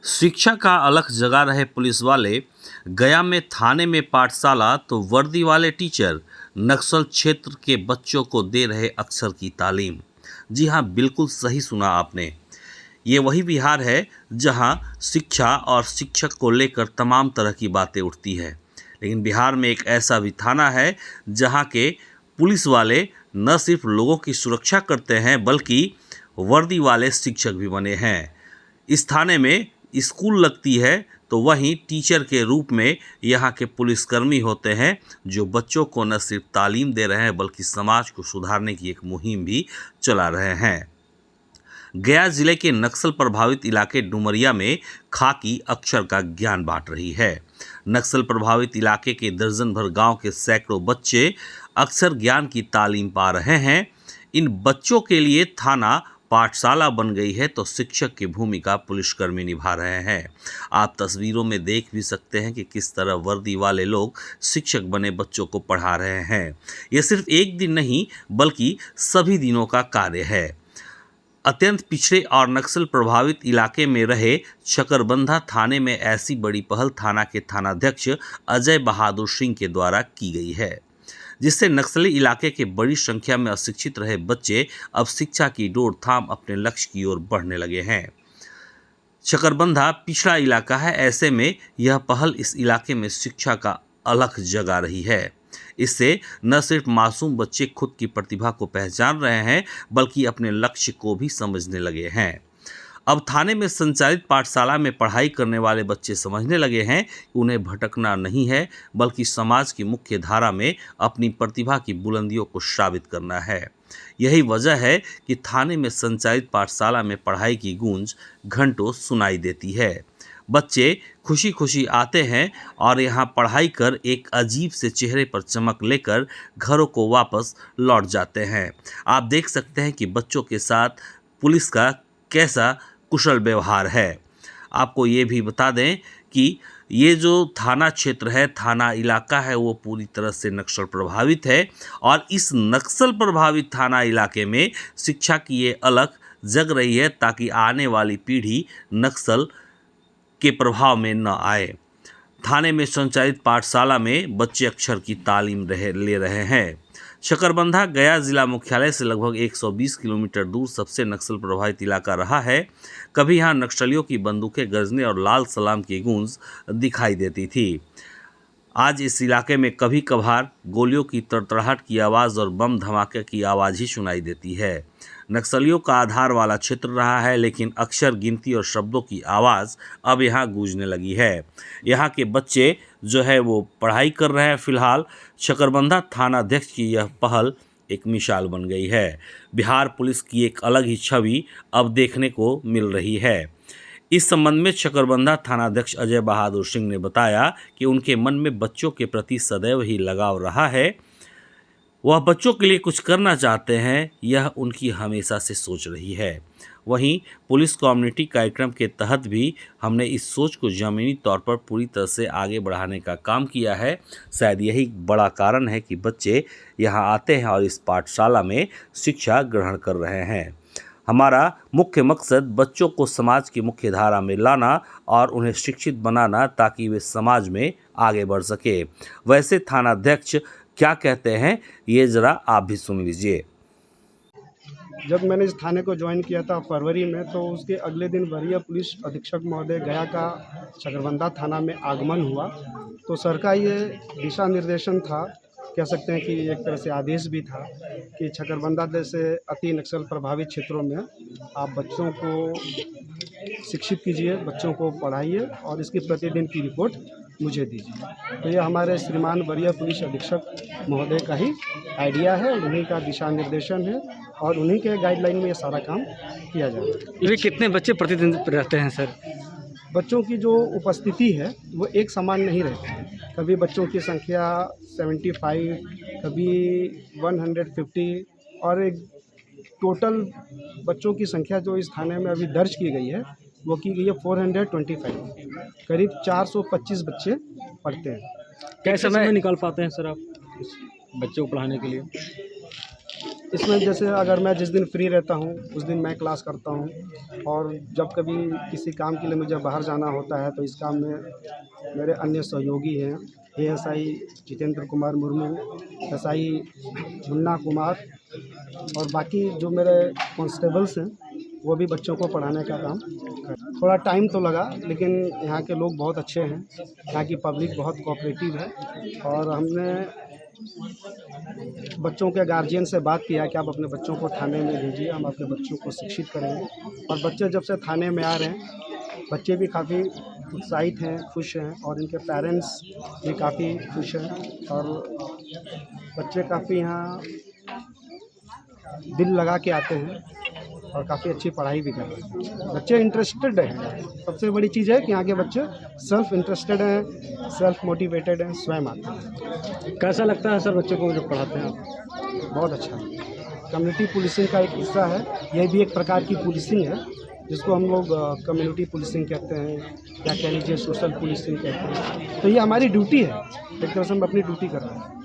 शिक्षा का अलख जगा रहे पुलिस वाले, गया में थाने में पाठशाला तो वर्दी वाले टीचर नक्सल क्षेत्र के बच्चों को दे रहे अक्षर की तालीम। जी हाँ, बिल्कुल सही सुना आपने। ये वही बिहार है जहाँ शिक्षा और शिक्षक को लेकर तमाम तरह की बातें उठती है। लेकिन बिहार में एक ऐसा भी थाना है जहाँ के पुलिस वाले न सिर्फ लोगों की सुरक्षा करते हैं बल्कि वर्दी वाले शिक्षक भी बने हैं। इस थाने में स्कूल लगती है तो वहीं टीचर के रूप में यहाँ के पुलिसकर्मी होते हैं जो बच्चों को न सिर्फ तालीम दे रहे हैं बल्कि समाज को सुधारने की एक मुहिम भी चला रहे हैं। गया जिले के नक्सल प्रभावित इलाके डुमरिया में खाकी अक्षर का ज्ञान बांट रही है। नक्सल प्रभावित इलाके के दर्जन भर गांव के सैकड़ों बच्चे अक्षर ज्ञान की तालीम पा रहे हैं। इन बच्चों के लिए थाना पाठशाला बन गई है तो शिक्षक की भूमिका पुलिसकर्मी निभा रहे हैं। आप तस्वीरों में देख भी सकते हैं कि किस तरह वर्दी वाले लोग शिक्षक बने बच्चों को पढ़ा रहे हैं। ये सिर्फ एक दिन नहीं बल्कि सभी दिनों का कार्य है। अत्यंत पिछड़े और नक्सल प्रभावित इलाके में रहे शकरबंधा थाने में ऐसी बड़ी पहल थाना के थानाध्यक्ष अजय बहादुर सिंह के द्वारा की गई है, जिससे नक्सली इलाके के बड़ी संख्या में अशिक्षित रहे बच्चे अब शिक्षा की डोर थाम अपने लक्ष्य की ओर बढ़ने लगे हैं। शकरबंधा पिछड़ा इलाका है, ऐसे में यह पहल इस इलाके में शिक्षा का अलख जगा रही है। इससे न सिर्फ मासूम बच्चे खुद की प्रतिभा को पहचान रहे हैं बल्कि अपने लक्ष्य को भी समझने लगे हैं। अब थाने में संचालित पाठशाला में पढ़ाई करने वाले बच्चे समझने लगे हैं कि उन्हें भटकना नहीं है बल्कि समाज की मुख्य धारा में अपनी प्रतिभा की बुलंदियों को साबित करना है। यही वजह है कि थाने में संचालित पाठशाला में पढ़ाई की गूंज घंटों सुनाई देती है। बच्चे खुशी खुशी आते हैं और यहाँ पढ़ाई कर एक अजीब से चेहरे पर चमक लेकर घरों को वापस लौट जाते हैं। आप देख सकते हैं कि बच्चों के साथ पुलिस का कैसा कुशल व्यवहार है। आपको ये भी बता दें कि ये जो थाना क्षेत्र है, थाना इलाका है, वो पूरी तरह से नक्सल प्रभावित है और इस नक्सल प्रभावित थाना इलाके में शिक्षा की ये अलख जग रही है ताकि आने वाली पीढ़ी नक्सल के प्रभाव में न आए। थाने में संचालित पाठशाला में बच्चे अक्षर की तालीम ले रहे हैं। शकरबंधा गया जिला मुख्यालय से लगभग 120 किलोमीटर दूर सबसे नक्सल प्रभावित इलाका रहा है। कभी यहाँ नक्सलियों की बंदूकें गरजने और लाल सलाम की गूंज दिखाई देती थी। आज इस इलाके में कभी कभार गोलियों की तड़तड़ाहट की आवाज़ और बम धमाके की आवाज़ ही सुनाई देती है। नक्सलियों का आधार वाला क्षेत्र रहा है लेकिन अक्षर गिनती और शब्दों की आवाज़ अब यहाँ गूंजने लगी है। यहाँ के बच्चे जो है वो पढ़ाई कर रहे हैं। फिलहाल शकरबंधा थानाध्यक्ष की यह पहल एक मिसाल बन गई है। बिहार पुलिस की एक अलग ही छवि अब देखने को मिल रही है। इस संबंध में शकरबंधा थानाध्यक्ष अजय बहादुर सिंह ने बताया कि उनके मन में बच्चों के प्रति सदैव ही लगाव रहा है। वह बच्चों के लिए कुछ करना चाहते हैं, यह उनकी हमेशा से सोच रही है। वहीं पुलिस कम्युनिटी कार्यक्रम के तहत भी हमने इस सोच को ज़मीनी तौर पर पूरी तरह से आगे बढ़ाने का काम किया है। शायद यही बड़ा कारण है कि बच्चे यहाँ आते हैं और इस पाठशाला में शिक्षा ग्रहण कर रहे हैं। हमारा मुख्य मकसद बच्चों को समाज की मुख्य धारा में लाना और उन्हें शिक्षित बनाना ताकि वे समाज में आगे बढ़ सके। वैसे थानाध्यक्ष क्या कहते हैं ये ज़रा आप भी सुन लीजिए। जब मैंने इस थाने को ज्वाइन किया था फरवरी में, तो उसके अगले दिन वरीय पुलिस अधीक्षक महोदय गया का शकरबंधा थाना में आगमन हुआ। तो सर का ये दिशा निर्देशन था, कह सकते हैं कि एक तरह से आदेश भी था कि शकरबंधा जैसे अति नक्सल प्रभावित क्षेत्रों में आप बच्चों को शिक्षित कीजिए, बच्चों को पढ़ाइए और इसकी प्रतिदिन की रिपोर्ट मुझे दीजिए। तो ये हमारे श्रीमान वरीय पुलिस अधीक्षक महोदय का ही आइडिया है, उन्हीं का दिशा निर्देशन है और उन्हीं के गाइडलाइन में ये सारा काम किया जा रहा है। ये कितने बच्चे प्रतिदिन रहते हैं सर? बच्चों की जो उपस्थिति है वो एक समान नहीं रहती है। कभी बच्चों की संख्या 75, कभी 150 और एक टोटल बच्चों की संख्या जो इस थाने में अभी दर्ज की गई है वो की गई है 425। करीब 425 बच्चे पढ़ते हैं। कैसे समय निकाल पाते हैं सर आप इस बच्चों को पढ़ाने के लिए? इसमें जैसे अगर मैं जिस दिन फ्री रहता हूँ उस दिन मैं क्लास करता हूँ, और जब कभी किसी काम के लिए मुझे बाहर जाना होता है तो इस काम में मेरे अन्य सहयोगी हैं, एएसआई जितेंद्र कुमार मुर्मू, एसआई मुन्ना कुमार, और बाकी जो मेरे कांस्टेबल्स हैं वो भी बच्चों को पढ़ाने का काम कर। थोड़ा टाइम तो लगा, लेकिन यहाँ के लोग बहुत अच्छे हैं, यहाँ की पब्लिक बहुत कोऑपरेटिव है, और हमने बच्चों के गार्जियन से बात किया कि आप अपने बच्चों को थाने में भेजिए, हम आपके बच्चों को शिक्षित करेंगे। और बच्चे जब से थाने में आ रहे हैं, बच्चे भी काफ़ी उत्साहित हैं, खुश हैं, और इनके पेरेंट्स भी काफ़ी खुश हैं, और बच्चे काफ़ी यहाँ दिल लगा के आते हैं और काफ़ी अच्छी पढ़ाई भी कर रहे हैं। बच्चे इंटरेस्टेड हैं, सबसे बड़ी चीज़ है कि यहाँ के बच्चे सेल्फ इंटरेस्टेड हैं, सेल्फ मोटिवेटेड हैं, स्वयं आते हैं। कैसा लगता है सर बच्चों को जब पढ़ाते हैं आप? बहुत अच्छा। कम्युनिटी पुलिसिंग का एक हिस्सा है, यह भी एक प्रकार की पुलिसिंग है, जिसको हम लोग कम्युनिटी पुलिसिंग कहते हैं, या कह लीजिए सोशल पुलिसिंग कहते हैं। तो ये हमारी ड्यूटी है, एक तरह से हम अपनी ड्यूटी कर रहे हैं।